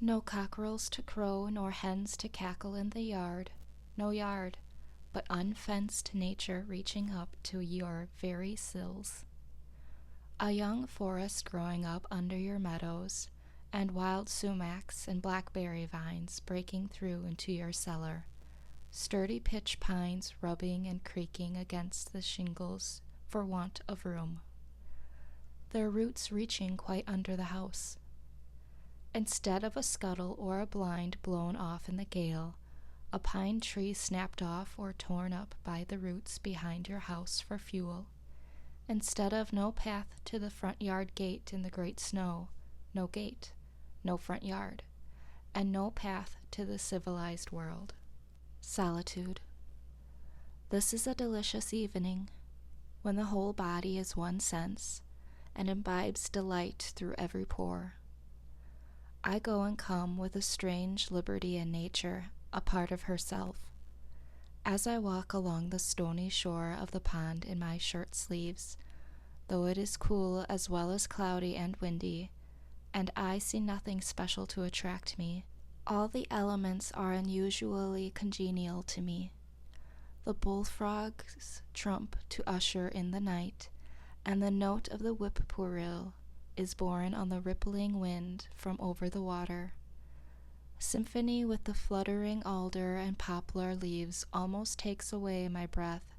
No cockerels to crow, nor hens to cackle in the yard. No yard, but unfenced nature reaching up to your very sills. A young forest growing up under your meadows, and wild sumacs and blackberry vines breaking through into your cellar. Sturdy pitch pines rubbing and creaking against the shingles for want of room, their roots reaching quite under the house. Instead of a scuttle or a blind blown off in the gale, a pine tree snapped off or torn up by the roots behind your house for fuel. Instead of no path to the front yard gate in the great snow, no gate, no front yard, and no path to the civilized world. Solitude. This is a delicious evening, when the whole body is one sense, and imbibes delight through every pore. I go and come with a strange liberty in nature, a part of herself. As I walk along the stony shore of the pond in my shirt sleeves, though it is cool as well as cloudy and windy, and I see nothing special to attract me, all the elements are unusually congenial to me. The bullfrogs trump to usher in the night, and the note of the whippoorwill is borne on the rippling wind from over the water. Symphony with the fluttering alder and poplar leaves almost takes away my breath,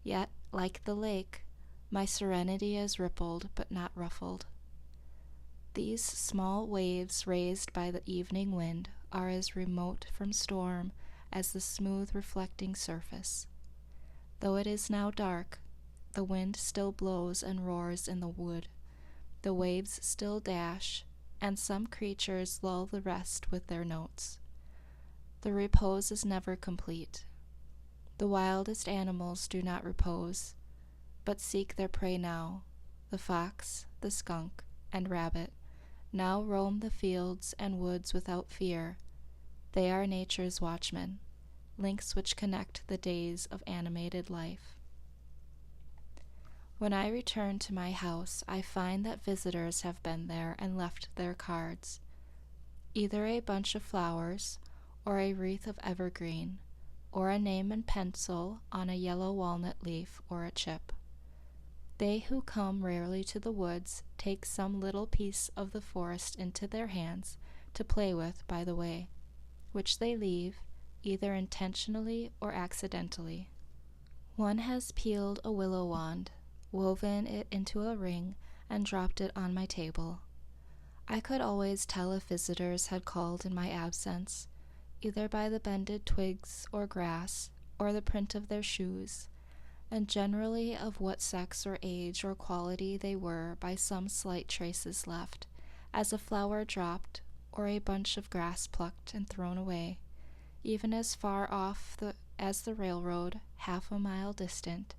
yet, like the lake, my serenity is rippled but not ruffled. These small waves raised by the evening wind are as remote from storm as the smooth reflecting surface. Though it is now dark, the wind still blows and roars in the wood. The waves still dash, and some creatures lull the rest with their notes. The repose is never complete. The wildest animals do not repose, but seek their prey now. The fox, the skunk, and rabbit now roam the fields and woods without fear. They are nature's watchmen, links which connect the days of animated life. When I return to my house, I find that visitors have been there and left their cards, either a bunch of flowers, or a wreath of evergreen, or a name in pencil on a yellow walnut leaf or a chip. They who come rarely to the woods take some little piece of the forest into their hands to play with by the way, which they leave, either intentionally or accidentally. One has peeled a willow wand, woven it into a ring, and dropped it on my table. I could always tell if visitors had called in my absence, either by the bended twigs or grass, or the print of their shoes, and generally of what sex or age or quality they were by some slight traces left, as a flower dropped, or a bunch of grass plucked and thrown away, even as far off as the railroad, half a mile distant,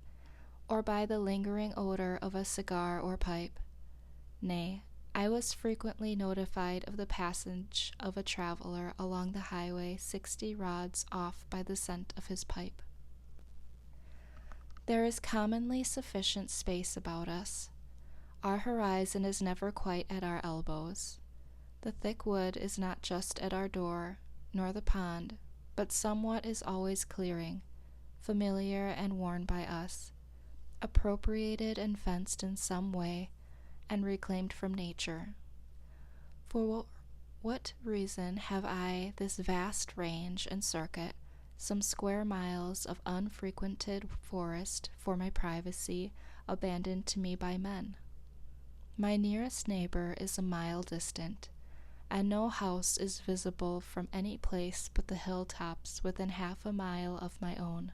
or by the lingering odor of a cigar or pipe. Nay, I was frequently notified of the passage of a traveler along the highway 60 rods off by the scent of his pipe. There is commonly sufficient space about us. Our horizon is never quite at our elbows. The thick wood is not just at our door, nor the pond, but somewhat is always clearing, familiar and worn by us, appropriated and fenced in some way, and reclaimed from nature. For what reason have I this vast range and circuit, some square miles of unfrequented forest for my privacy, abandoned to me by men? My nearest neighbor is a mile distant, and no house is visible from any place but the hilltops within half a mile of my own.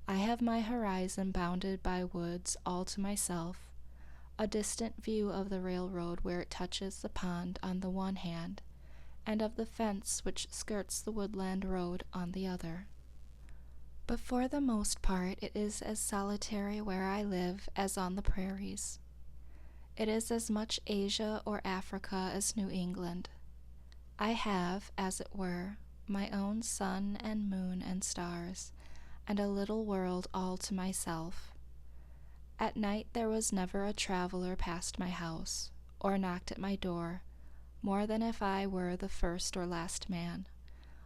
I have my horizon bounded by woods all to myself, a distant view of the railroad where it touches the pond on the one hand, and of the fence which skirts the woodland road on the other. But for the most part it is as solitary where I live as on the prairies. It is as much Asia or Africa as New England. I have, as it were, my own sun and moon and stars, and a little world all to myself. At night there was never a traveler past my house, or knocked at my door, more than if I were the first or last man,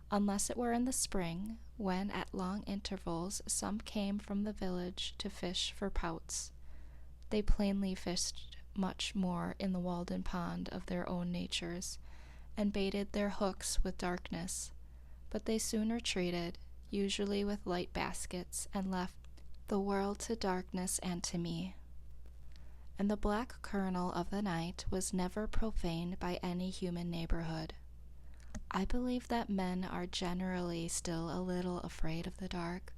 unless it were in the spring, when at long intervals some came from the village to fish for pouts. They plainly fished much more in the Walden pond of their own natures, and baited their hooks with darkness, but they soon retreated, usually with light baskets, and left the world to darkness and to me. And the black kernel of the night was never profaned by any human neighborhood. I believe that men are generally still a little afraid of the dark,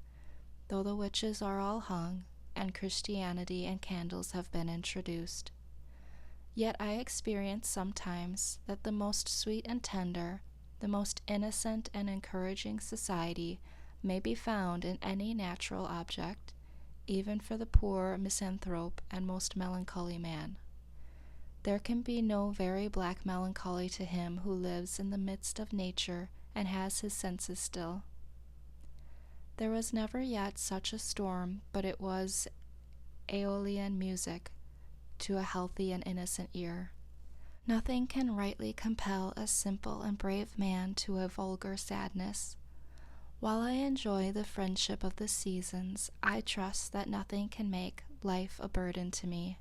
though the witches are all hung, and Christianity and candles have been introduced. Yet I experience sometimes that the most sweet and tender, the most innocent and encouraging society may be found in any natural object, even for the poor misanthrope and most melancholy man. There can be no very black melancholy to him who lives in the midst of nature and has his senses still. There was never yet such a storm, but it was Aeolian music to a healthy and innocent ear. Nothing can rightly compel a simple and brave man to a vulgar sadness. While I enjoy the friendship of the seasons, I trust that nothing can make life a burden to me.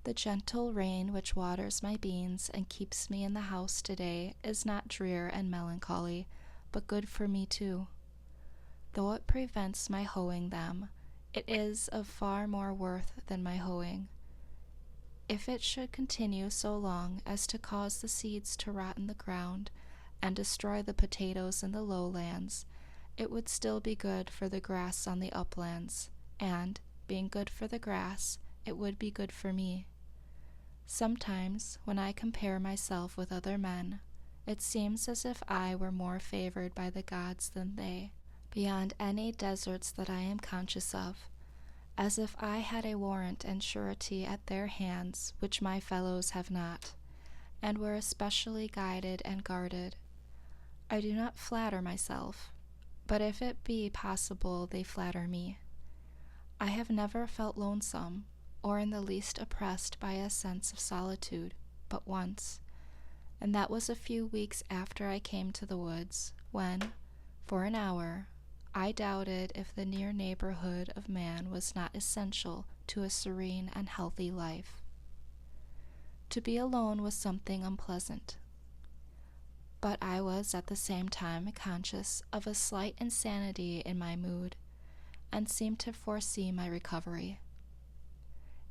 The gentle rain which waters my beans and keeps me in the house today is not drear and melancholy, but good for me too. Though it prevents my hoeing them, it is of far more worth than my hoeing. If it should continue so long as to cause the seeds to rot in the ground and destroy the potatoes in the lowlands, it would still be good for the grass on the uplands, and, being good for the grass, it would be good for me. Sometimes, when I compare myself with other men, it seems as if I were more favored by the gods than they, beyond any deserts that I am conscious of, as if I had a warrant and surety at their hands which my fellows have not, and were especially guided and guarded. I do not flatter myself, but if it be possible they flatter me. I have never felt lonesome, or in the least oppressed by a sense of solitude, but once, and that was a few weeks after I came to the woods, when, for an hour, I doubted if the near neighborhood of man was not essential to a serene and healthy life. To be alone was something unpleasant, but I was at the same time conscious of a slight insanity in my mood, and seemed to foresee my recovery.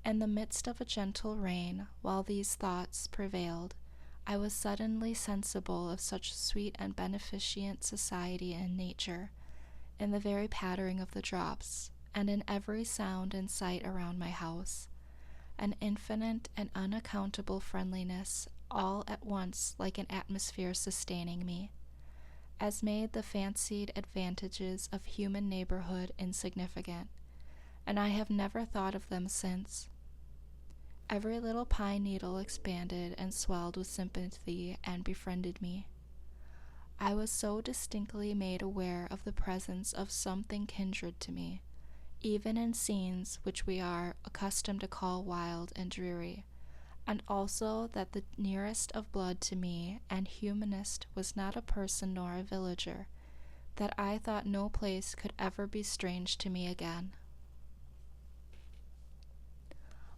In the midst of a gentle rain, while these thoughts prevailed, I was suddenly sensible of such sweet and beneficent society in nature, in the very pattering of the drops, and in every sound and sight around my house, an infinite and unaccountable friendliness, all at once like an atmosphere sustaining me, as made the fancied advantages of human neighborhood insignificant, and I have never thought of them since. Every little pine needle expanded and swelled with sympathy and befriended me. I was so distinctly made aware of the presence of something kindred to me, even in scenes which we are accustomed to call wild and dreary, and also that the nearest of blood to me and humanest was not a person nor a villager, that I thought no place could ever be strange to me again.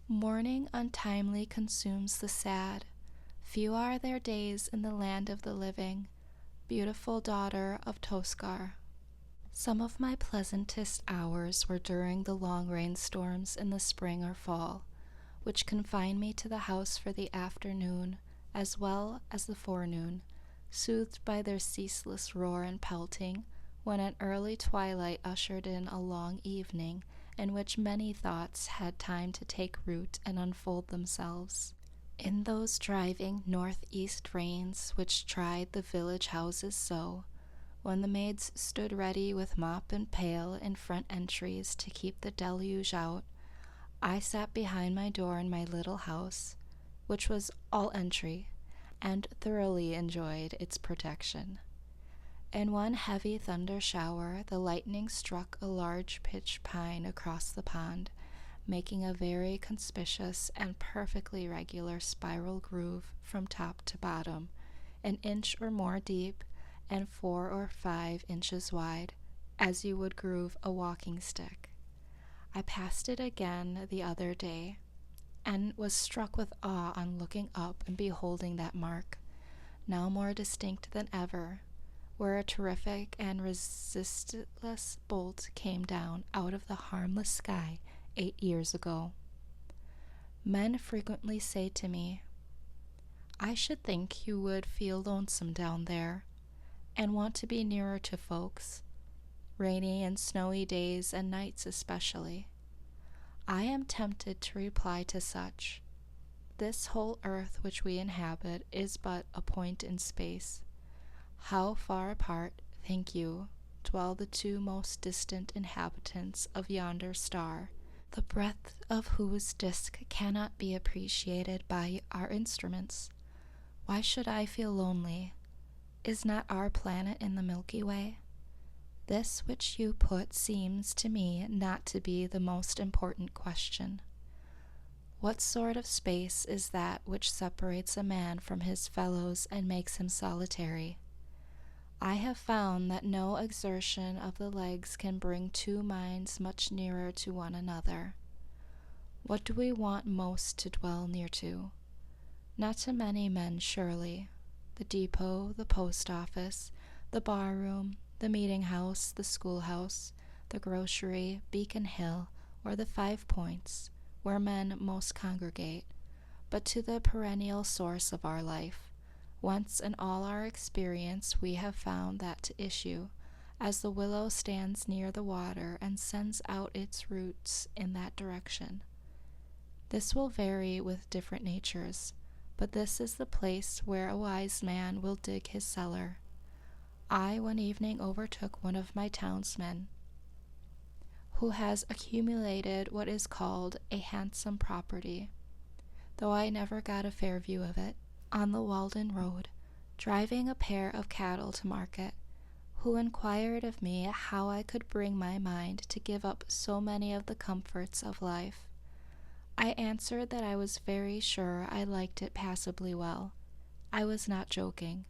Mourning untimely consumes the sad. Few are their days in the land of the living, beautiful daughter of Toscar. Some of my pleasantest hours were during the long rainstorms in the spring or fall, which confined me to the house for the afternoon as well as the forenoon, soothed by their ceaseless roar and pelting, when an early twilight ushered in a long evening in which many thoughts had time to take root and unfold themselves. In those driving northeast rains which tried the village houses so, when the maids stood ready with mop and pail in front entries to keep the deluge out, I sat behind my door in my little house, which was all entry, and thoroughly enjoyed its protection. In one heavy thunder shower, the lightning struck a large pitch pine across the pond, making a very conspicuous and perfectly regular spiral groove from top to bottom, an inch or more deep and 4 or 5 inches wide, as you would groove a walking stick. I passed it again the other day, and was struck with awe on looking up and beholding that mark, now more distinct than ever, where a terrific and resistless bolt came down out of the harmless sky 8 years ago. Men frequently say to me, "I should think you would feel lonesome down there, and want to be nearer to folks, rainy and snowy days and nights especially." I am tempted to reply to such, "This whole earth which we inhabit is but a point in space. How far apart, think you, dwell the two most distant inhabitants of yonder star, the breadth of whose disk cannot be appreciated by our instruments? Why should I feel lonely? Is not our planet in the Milky Way? This which you put seems to me not to be the most important question. What sort of space is that which separates a man from his fellows and makes him solitary? I have found that no exertion of the legs can bring two minds much nearer to one another. What do we want most to dwell near to? Not to many men, surely. The depot, the post office, the bar-room, the meeting-house, the schoolhouse, the grocery, Beacon Hill, or the 5 Points, where men most congregate, but to the perennial source of our life, whence in all our experience we have found that to issue, as the willow stands near the water and sends out its roots in that direction. This will vary with different natures, but this is the place where a wise man will dig his cellar. I one evening overtook one of my townsmen, who has accumulated what is called a handsome property, though I never got a fair view of it, on the Walden road, driving a pair of cattle to market, who inquired of me how I could bring my mind to give up so many of the comforts of life. I answered that I was very sure I liked it passably well. I was not joking.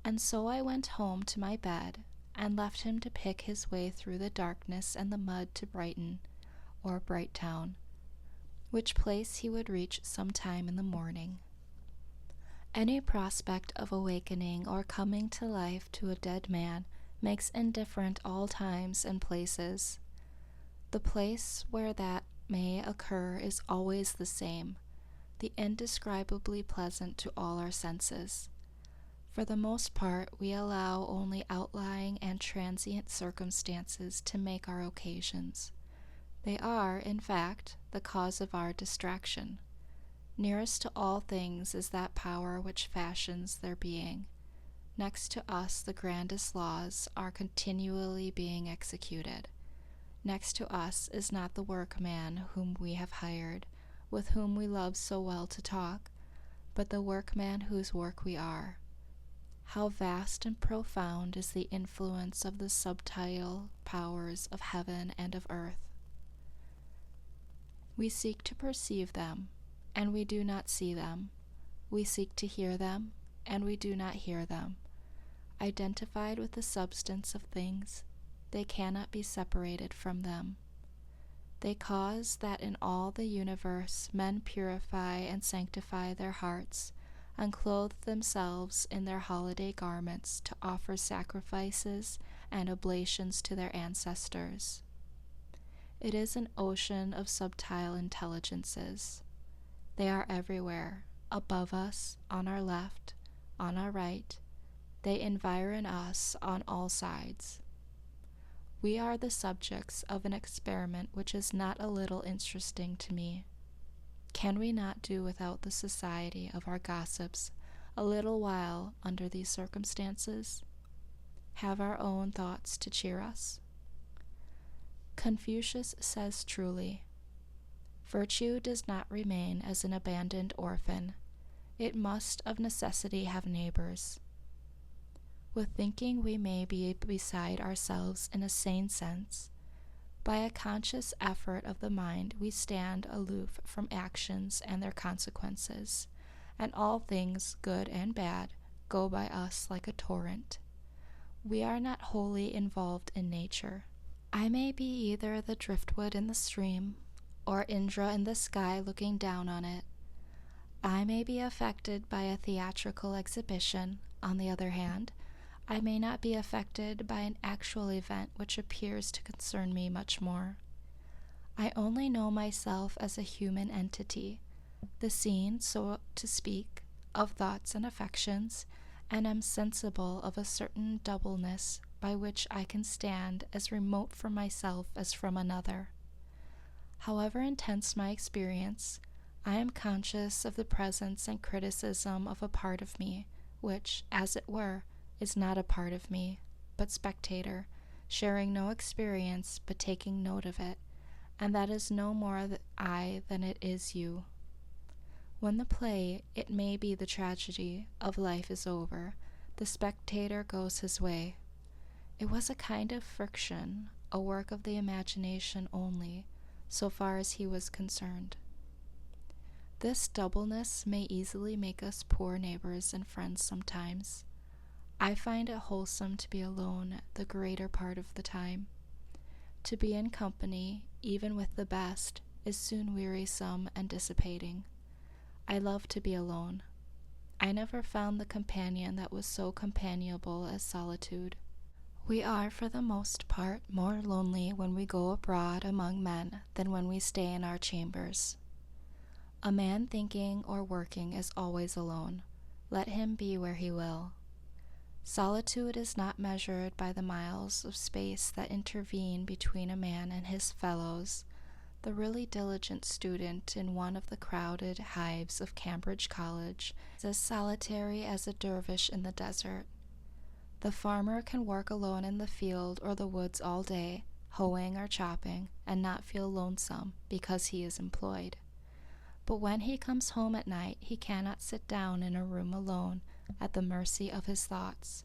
And so I went home to my bed, and left him to pick his way through the darkness and the mud to Brighton, or Brighttown, which place he would reach some time in the morning. Any prospect of awakening or coming to life to a dead man makes indifferent all times and places. The place where that may occur is always the same, the indescribably pleasant to all our senses. For the most part, we allow only outlying and transient circumstances to make our occasions. They are, in fact, the cause of our distraction. Nearest to all things is that power which fashions their being. Next to us, the grandest laws are continually being executed. Next to us is not the workman whom we have hired, with whom we love so well to talk, but the workman whose work we are. How vast and profound is the influence of the subtile powers of heaven and of earth. We seek to perceive them, and we do not see them. We seek to hear them, and we do not hear them. Identified with the substance of things, they cannot be separated from them. They cause that in all the universe men purify and sanctify their hearts, and clothe themselves in their holiday garments to offer sacrifices and oblations to their ancestors. It is an ocean of subtile intelligences. They are everywhere, above us, on our left, on our right. They environ us on all sides. We are the subjects of an experiment which is not a little interesting to me. Can we not do without the society of our gossips a little while under these circumstances? Have our own thoughts to cheer us? Confucius says truly, "Virtue does not remain as an abandoned orphan. It must of necessity have neighbors." With thinking we may be beside ourselves in a sane sense, By a conscious effort of the mind, we stand aloof from actions and their consequences, and all things, good and bad, go by us like a torrent. We are not wholly involved in nature. I may be either the driftwood in the stream, or Indra in the sky looking down on it. I may be affected by a theatrical exhibition. On the other hand, I may not be affected by an actual event which appears to concern me much more. I only know myself as a human entity, the scene, so to speak, of thoughts and affections, and am sensible of a certain doubleness by which I can stand as remote from myself as from another. However intense my experience, I am conscious of the presence and criticism of a part of me, which, as it were, is not a part of me, but spectator, sharing no experience but taking note of it, and that is no more I than it is you. When the play, it may be the tragedy, of life is over, the spectator goes his way. It was a kind of friction, a work of the imagination only, so far as he was concerned. This doubleness may easily make us poor neighbors and friends sometimes. I find it wholesome to be alone the greater part of the time. To be in company, even with the best, is soon wearisome and dissipating. I love to be alone. I never found the companion that was so companionable as solitude. We are, for the most part, more lonely when we go abroad among men than when we stay in our chambers. A man thinking or working is always alone, let him be where he will. Solitude is not measured by the miles of space that intervene between a man and his fellows. The really diligent student in one of the crowded hives of Cambridge College is as solitary as a dervish in the desert. The farmer can work alone in the field or the woods all day, hoeing or chopping, and not feel lonesome because he is employed. But when he comes home at night, he cannot sit down in a room alone at the mercy of his thoughts,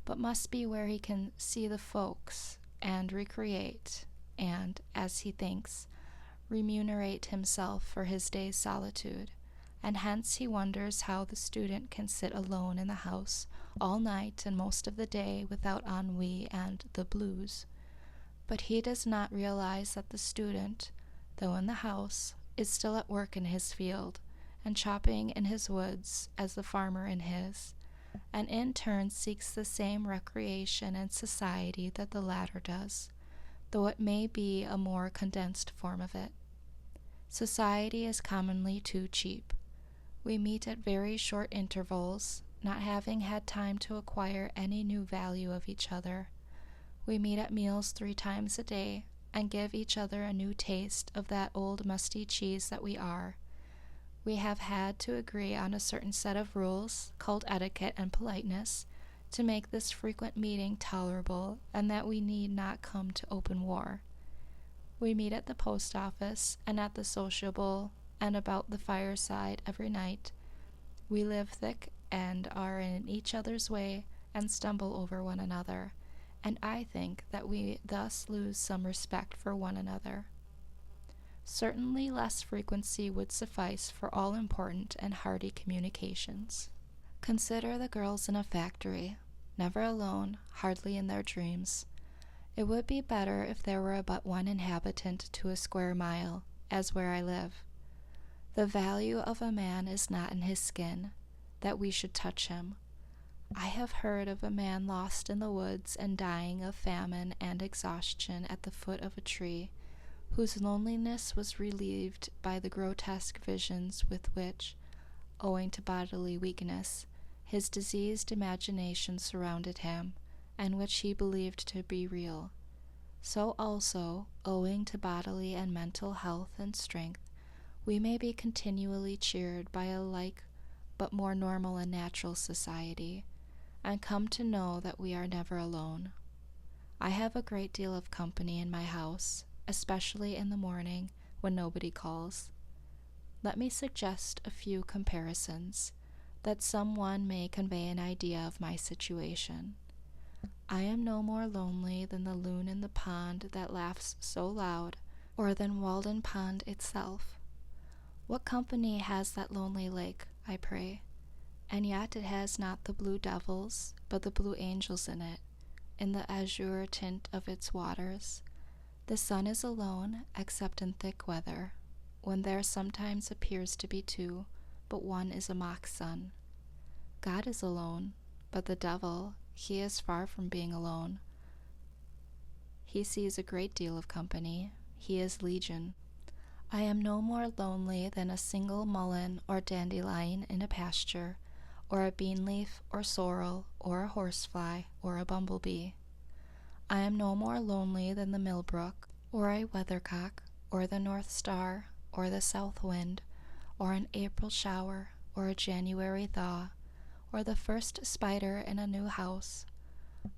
but must be where he can see the folks and recreate and, as he thinks, remunerate himself for his day's solitude, and hence he wonders how the student can sit alone in the house all night and most of the day without ennui and the blues. But he does not realize that the student, though in the house, is still at work in his field, and chopping in his woods as the farmer in his, and in turn seeks the same recreation and society that the latter does, though it may be a more condensed form of it. Society is commonly too cheap. We meet at very short intervals, not having had time to acquire any new value of each other. We meet at meals 3 times a day, and give each other a new taste of that old musty cheese that we are. We have had to agree on a certain set of rules, called etiquette and politeness, to make this frequent meeting tolerable, and that we need not come to open war. We meet at the post office, and at the sociable, and about the fireside every night. We live thick, and are in each other's way, and stumble over one another, and I think that we thus lose some respect for one another. Certainly less frequency would suffice for all important and hearty communications. Consider the girls in a factory, never alone, hardly in their dreams. It would be better if there were but one inhabitant to a square mile, as where I live. The value of a man is not in his skin, that we should touch him. I have heard of a man lost in the woods and dying of famine and exhaustion at the foot of a tree, whose loneliness was relieved by the grotesque visions with which, owing to bodily weakness, his diseased imagination surrounded him, and which he believed to be real. So also, owing to bodily and mental health and strength, we may be continually cheered by a like but more normal and natural society, and come to know that we are never alone. I have a great deal of company in my house, especially in the morning when nobody calls. Let me suggest a few comparisons, that some one may convey an idea of my situation. I am no more lonely than the loon in the pond that laughs so loud, or than Walden Pond itself. What company has that lonely lake, I pray? And yet it has not the blue devils, but the blue angels in the azure tint of its waters. The sun is alone, except in thick weather, when there sometimes appears to be two, but one is a mock sun. God is alone, but the devil, he is far from being alone. He sees a great deal of company. He is legion. I am no more lonely than a single mullein or dandelion in a pasture, or a bean leaf or sorrel, or a horsefly, or a bumblebee. I am no more lonely than the millbrook, or a weathercock, or the north star, or the south wind, or an April shower, or a January thaw, or the first spider in a new house.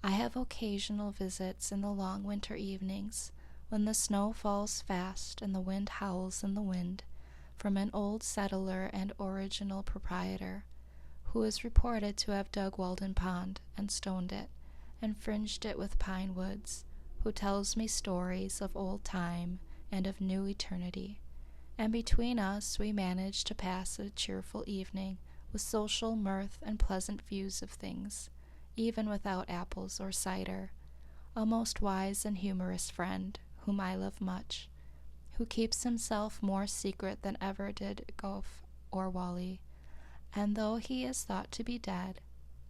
I have occasional visits in the long winter evenings, when the snow falls fast and the wind howls in the wind, from an old settler and original proprietor, who is reported to have dug Walden Pond and stoned it, and fringed it with pine woods, who tells me stories of old time and of new eternity, and between us we manage to pass a cheerful evening with social mirth and pleasant views of things, even without apples or cider, a most wise and humorous friend, whom I love much, who keeps himself more secret than ever did Goffe or Wally, and though he is thought to be dead,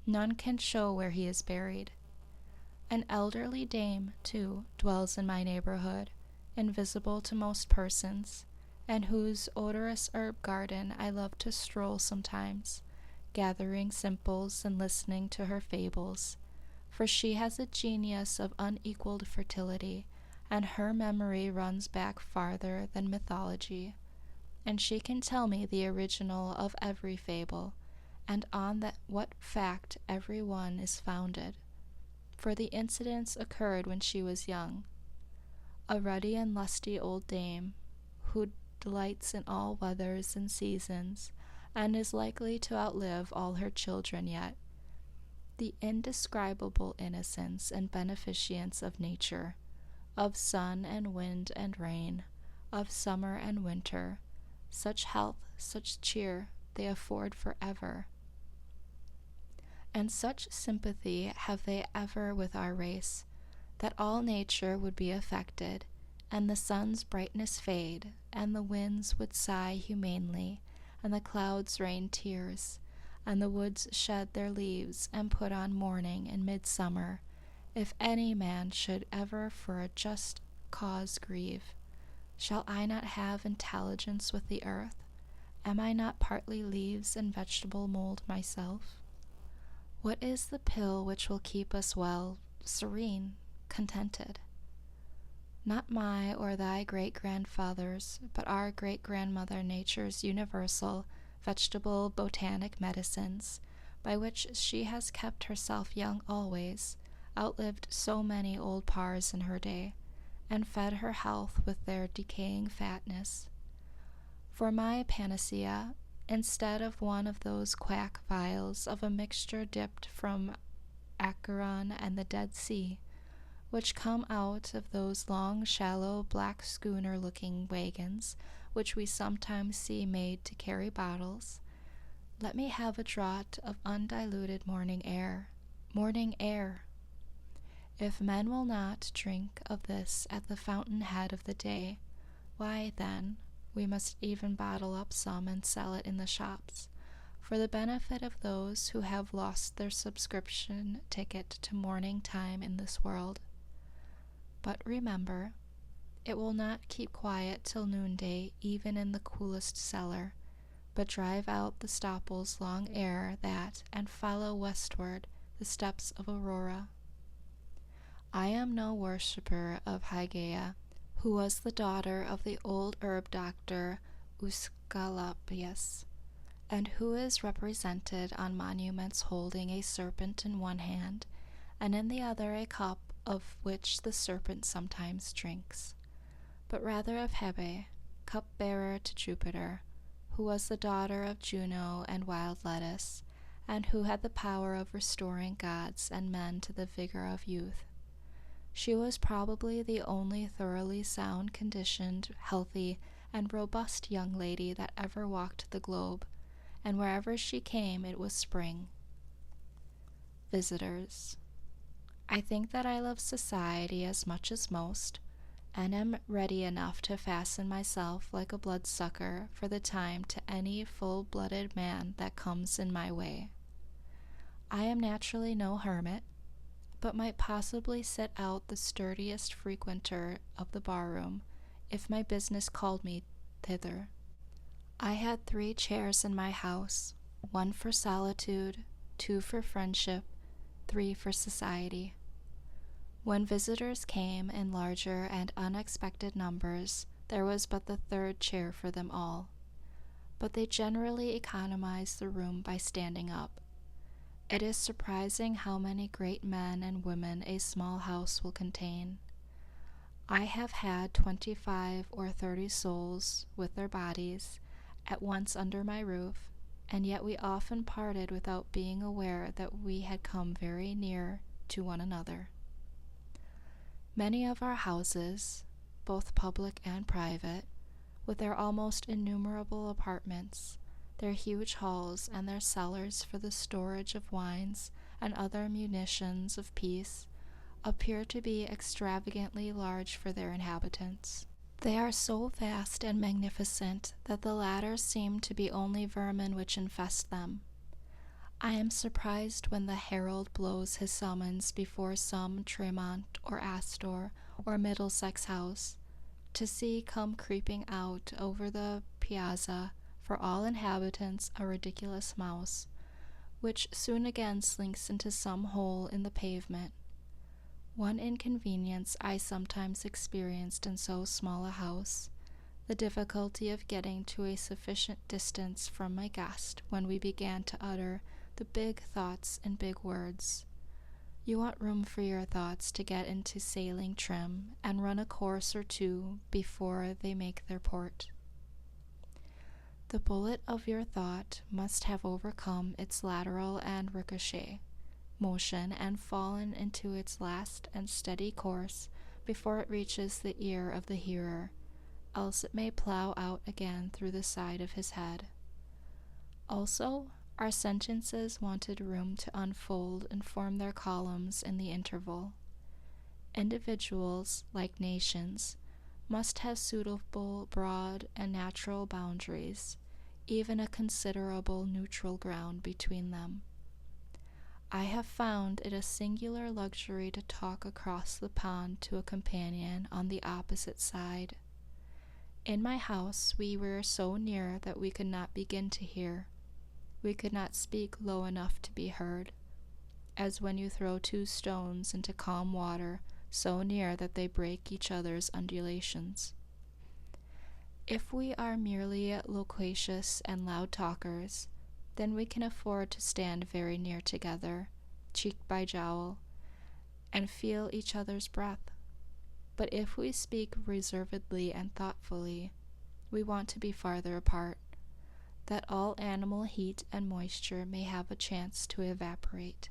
none can show where he is buried. An elderly dame, too, dwells in my neighborhood, invisible to most persons, and whose odorous herb garden I love to stroll sometimes, gathering simples and listening to her fables, for she has a genius of unequaled fertility, and her memory runs back farther than mythology, and she can tell me the original of every fable, and on what fact every one is founded, for the incidents occurred when she was young. A ruddy and lusty old dame, who delights in all weathers and seasons, and is likely to outlive all her children yet. The indescribable innocence and beneficence of nature, of sun and wind and rain, of summer and winter, such health, such cheer they afford forever. And such sympathy have they ever with our race, that all nature would be affected, and the sun's brightness fade, and the winds would sigh humanely, and the clouds rain tears, and the woods shed their leaves and put on mourning in midsummer, if any man should ever for a just cause grieve. Shall I not have intelligence with the earth? Am I not partly leaves and vegetable mold myself? What is the pill which will keep us well, serene, contented? Not my or thy great-grandfathers, but our great-grandmother Nature's universal, vegetable, botanic medicines, by which she has kept herself young always, outlived so many old pars in her day, and fed her health with their decaying fatness. For my panacea, instead of one of those quack vials of a mixture dipped from Acheron and the Dead Sea, which come out of those long, shallow, black schooner-looking wagons which we sometimes see made to carry bottles, let me have a draught of undiluted morning air. Morning air! If men will not drink of this at the fountain-head of the day, why, then, we must even bottle up some and sell it in the shops, for the benefit of those who have lost their subscription ticket to morning time in this world. But remember, it will not keep quiet till noonday even in the coolest cellar, but drive out the stopples long ere that, and follow westward the steps of Aurora. I am no worshipper of Hygeia, who was the daughter of the old herb doctor Aesculapius, and who is represented on monuments holding a serpent in one hand, and in the other a cup of which the serpent sometimes drinks, but rather of Hebe, cup-bearer to Jupiter, who was the daughter of Juno and wild lettuce, and who had the power of restoring gods and men to the vigor of youth. She was probably the only thoroughly sound-conditioned, healthy, and robust young lady that ever walked the globe, and wherever she came it was spring. Visitors. I think that I love society as much as most, and am ready enough to fasten myself like a bloodsucker for the time to any full-blooded man that comes in my way. I am naturally no hermit, but might possibly sit out the sturdiest frequenter of the barroom if my business called me thither. I had 3 chairs in my house, 1 for solitude, 2 for friendship, 3 for society. When visitors came in larger and unexpected numbers, there was but the 3rd chair for them all. But they generally economized the room by standing up. It is surprising how many great men and women a small house will contain. I have had 25 or 30 souls, with their bodies, at once under my roof, and yet we often parted without being aware that we had come very near to one another. Many of our houses, both public and private, with their almost innumerable apartments, their huge halls, and their cellars for the storage of wines and other munitions of peace, appear to be extravagantly large for their inhabitants. They are so vast and magnificent that the latter seem to be only vermin which infest them. I am surprised when the herald blows his summons before some Tremont or Astor or Middlesex house, to see come creeping out over the piazza for all inhabitants a ridiculous mouse, which soon again slinks into some hole in the pavement. One inconvenience I sometimes experienced in so small a house, the difficulty of getting to a sufficient distance from my guest when we began to utter the big thoughts in big words. You want room for your thoughts to get into sailing trim and run a course or 2 before they make their port. The bullet of your thought must have overcome its lateral and ricochet motion and fallen into its last and steady course before it reaches the ear of the hearer, else it may plow out again through the side of his head. Also, our sentences wanted room to unfold and form their columns in the interval. Individuals, like nations, must have suitable broad and natural boundaries, even a considerable neutral ground between them. I have found it a singular luxury to talk across the pond to a companion on the opposite side. In my house we were so near that we could not begin to hear. We could not speak low enough to be heard, as when you throw 2 stones into calm water so near that they break each other's undulations. If we are merely loquacious and loud talkers, then we can afford to stand very near together, cheek by jowl, and feel each other's breath. But if we speak reservedly and thoughtfully, we want to be farther apart, that all animal heat and moisture may have a chance to evaporate.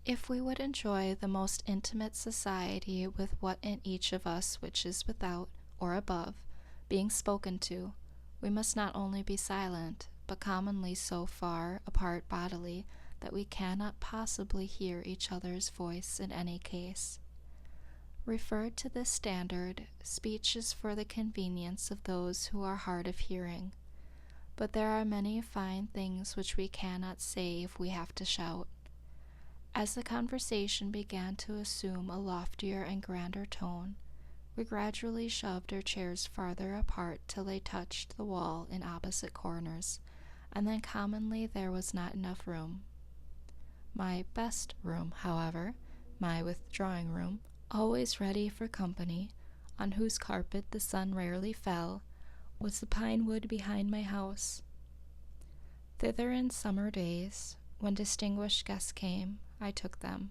If we would enjoy the most intimate society with what in each of us which is without, or above, being spoken to, we must not only be silent, but commonly so far apart bodily that we cannot possibly hear each other's voice in any case. Referred to this standard, speech is for the convenience of those who are hard of hearing, but there are many fine things which we cannot say if we have to shout. As the conversation began to assume a loftier and grander tone, we gradually shoved our chairs farther apart till they touched the wall in opposite corners, and then commonly there was not enough room. My best room, however, my withdrawing room, always ready for company, on whose carpet the sun rarely fell, was the pine wood behind my house. Thither in summer days, when distinguished guests came, I took them,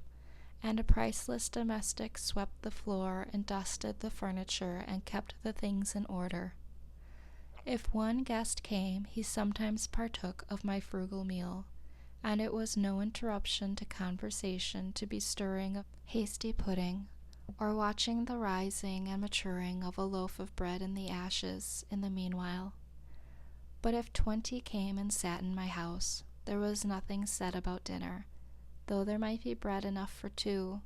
and a priceless domestic swept the floor and dusted the furniture and kept the things in order. If one guest came, he sometimes partook of my frugal meal, and it was no interruption to conversation to be stirring a hasty pudding, or watching the rising and maturing of a loaf of bread in the ashes in the meanwhile. But if 20 came and sat in my house, there was nothing said about dinner, though there might be bread enough for 2,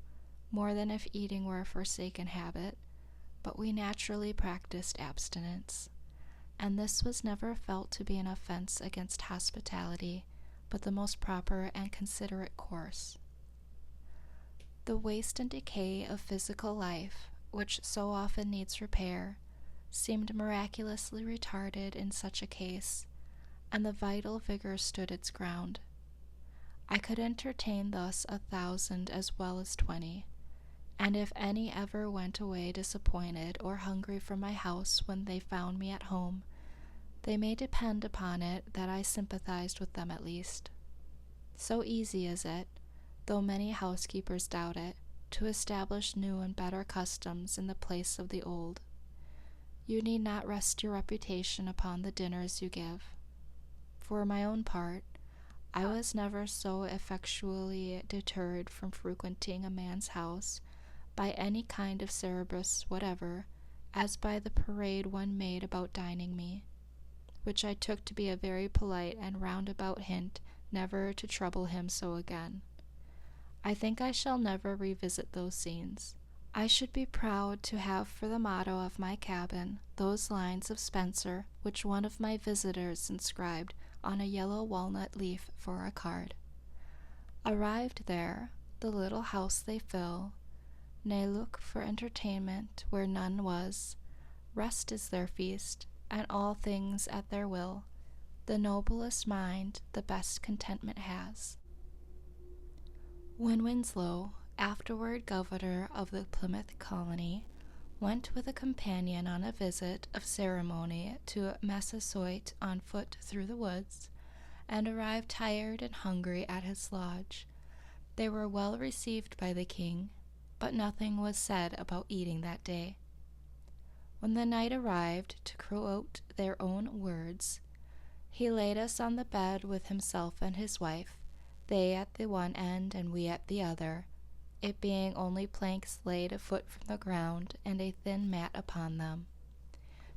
more than if eating were a forsaken habit, but we naturally practiced abstinence, and this was never felt to be an offense against hospitality, but the most proper and considerate course. The waste and decay of physical life, which so often needs repair, seemed miraculously retarded in such a case, and the vital vigor stood its ground. I could entertain thus 1,000 as well as 20, and if any ever went away disappointed or hungry from my house when they found me at home, they may depend upon it that I sympathized with them at least. So easy is it, though many housekeepers doubt it, to establish new and better customs in the place of the old. You need not rest your reputation upon the dinners you give. For my own part, I was never so effectually deterred from frequenting a man's house by any kind of Cerberus whatever, as by the parade one made about dining me, which I took to be a very polite and roundabout hint never to trouble him so again. I think I shall never revisit those scenes. I should be proud to have for the motto of my cabin those lines of Spenser which one of my visitors inscribed on a yellow walnut leaf for a card. Arrived there, the little house they fill, ne look for entertainment where none was, rest is their feast, and all things at their will, the noblest mind the best contentment has. When Winslow, afterward governor of the Plymouth colony, went with a companion on a visit of ceremony to Massasoit on foot through the woods, and arrived tired and hungry at his lodge, they were well received by the king, but nothing was said about eating that day. When the night arrived, to quote their own words, he laid us on the bed with himself and his wife, they at the one end and we at the other, it being only planks laid a foot from the ground and a thin mat upon them.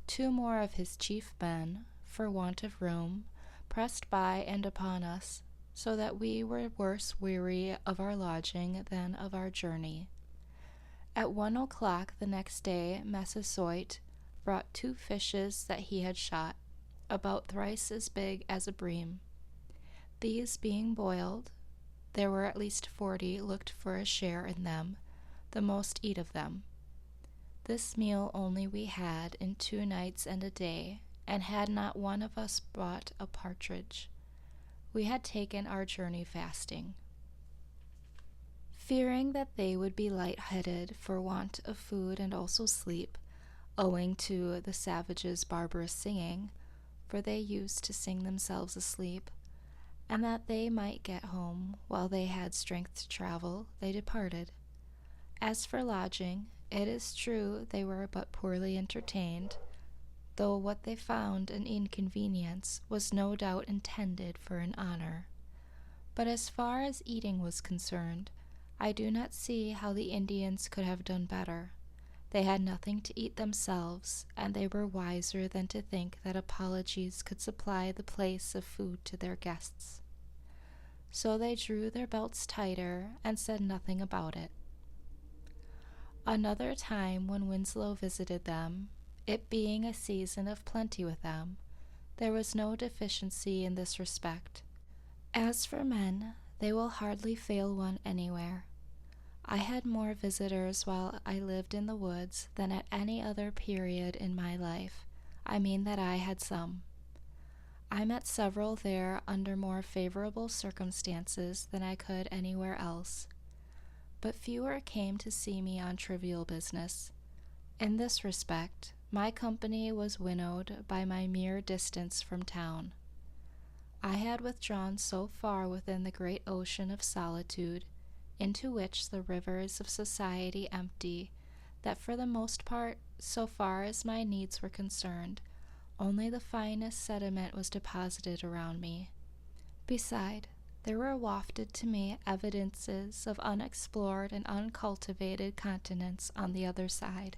2 more of his chief men, for want of room, pressed by and upon us, so that we were worse weary of our lodging than of our journey. At 1 o'clock the next day Massasoit brought 2 fishes that he had shot, about thrice as big as a bream. These being boiled, there were at least 40 looked for a share in them, the most eat of them. This meal only we had in 2 nights and a day, and had not one of us bought a partridge. We had taken our journey fasting. Fearing that they would be light-headed for want of food and also sleep, owing to the savages' barbarous singing, for they used to sing themselves asleep, and that they might get home while they had strength to travel, they departed. As for lodging, it is true they were but poorly entertained, though what they found an inconvenience was no doubt intended for an honor. But as far as eating was concerned, I do not see how the Indians could have done better. They had nothing to eat themselves, and they were wiser than to think that apologies could supply the place of food to their guests. So they drew their belts tighter and said nothing about it. Another time when Winslow visited them, it being a season of plenty with them, there was no deficiency in this respect. As for men, they will hardly fail one anywhere. I had more visitors while I lived in the woods than at any other period in my life. I mean that I had some. I met several there under more favorable circumstances than I could anywhere else, but fewer came to see me on trivial business. In this respect, my company was winnowed by my mere distance from town. I had withdrawn so far within the great ocean of solitude, into which the rivers of society empty, that for the most part, so far as my needs were concerned, only the finest sediment was deposited around me. Beside, There were wafted to me evidences of unexplored and uncultivated continents on the other side.